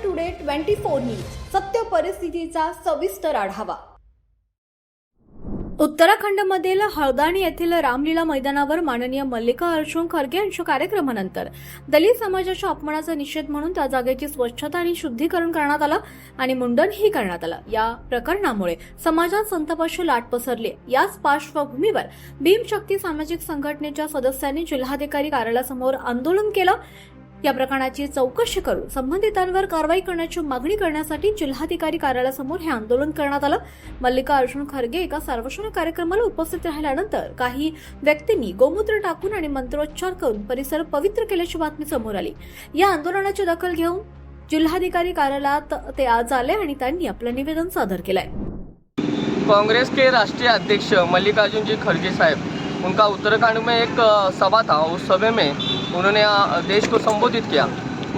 Today 24 news सत्य परिस्थितीचा सविस्तर आढावा। उत्तराखंडमधील हळदाणी येथील रामलीला मैदानावर माननीय मल्लिकार्जुन खरगे यांच्या कार्यक्रमानंतर दलित समाजाच्या अपमानाचा निषेध म्हणून त्या जागेची स्वच्छता आणि शुद्धीकरण करण्यात आलं आणि मुंडनही करण्यात आलं। या प्रकरणामुळे समाजात संतापाची लाट पसरली। याच पार्श्वभूमीवर भीमशक्ती सामाजिक संघटनेच्या सदस्यांनी जिल्हाधिकारी कार्यालयासमोर आंदोलन केलं। या प्रकरणाची चौकशी करून संबंधितांवर कारवाई करण्याची मागणी करण्यासाठी जिल्हाधिकारी कार्यालयासमोर हे आंदोलन करण्यात आलं। मल्लिकार्जुन खरगे एका सार्वजनिक कार्यक्रमाला उपस्थित राहिल्यानंतर काही व्यक्तींनी गोमूत्र टाकून आणि मंत्रोच्चार करून परिसर पवित्र केल्याची बातमी समोर आली। या आंदोलनाची दखल घेऊन जिल्हाधिकारी कार्यालयात ते आज आले आणि त्यांनी आपलं निवेदन सादर केलंय। कांग्रेस के राष्ट्रीय अध्यक्ष मल्लिकार्जुन जी खरगे साहब, उनका उत्तराखंड में एक सभा था। उस सभा में उन्होंने देश को संबोधित किया।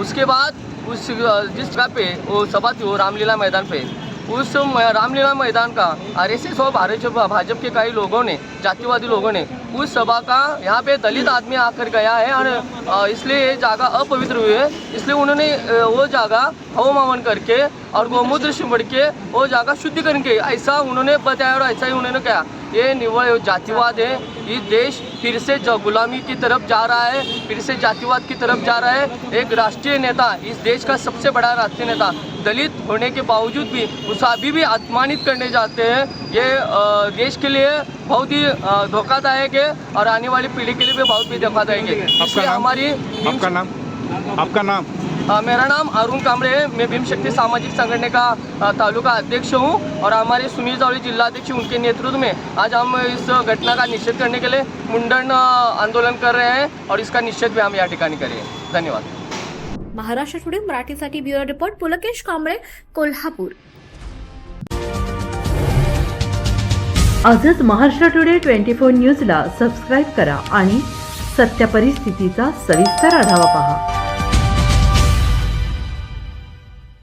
उसके बाद उस जिस जगह पे वो सभा थी वो रामलीला मैदान पे, उस रामलीला मैदान का आरएसएस और भाजपा के कई लोगों ने, जातिवादी लोगों ने उस सभा का यहाँ पे दलित आदमी आकर गया है और इसलिए ये जगह अपवित्र हुई है। इसलिए उन्होंने वो जगह हवन हवन करके और गोमूत्र चिमड़ के वो जगह शुद्धिकरण की, ऐसा उन्होंने बताया और ऐसा ही उन्होंने कहा। ये निव्वळ जातिवाद है। ये देश फिर से गुलामी की तरफ जा रहा है, फिर से जातिवाद की तरफ जा रहा है। एक राष्ट्रीय नेता, इस देश का सबसे बड़ा राष्ट्रीय नेता दलित होने के बावजूद भी उसे अभी भी अपमानित करने जाते हैं। ये देश के लिए बहुत ही धोखादायक है और आने वाली पीढ़ी के लिए भी बहुत ही धोखादायक है। इसलिए हमारी आपका नाम? मेरा नाम अरुण कामरे है। मैं भीमशक्ति सामाजिक संगठन का तालुका अध्यक्ष हूँ और हमारे सुनील जावली जिला अध्यक्ष, उनके नेतृत्व में आज हम इस घटना का निषेध करने के लिए मुंडन आंदोलन कर रहे हैं और इसका निषेध भी हम या ठिकाणी करेंगे। धन्यवाद। महाराष्ट्र टुडे मराठीसाठी ब्युरो रिपोर्ट पुलकेश कांबळे, कोल्हापूर। आजच महाराष्ट्र टुडे 24 न्यूजला सबस्क्राईब करा आणि सत्य परिस्थितीचा सविस्तर आढावा पहा।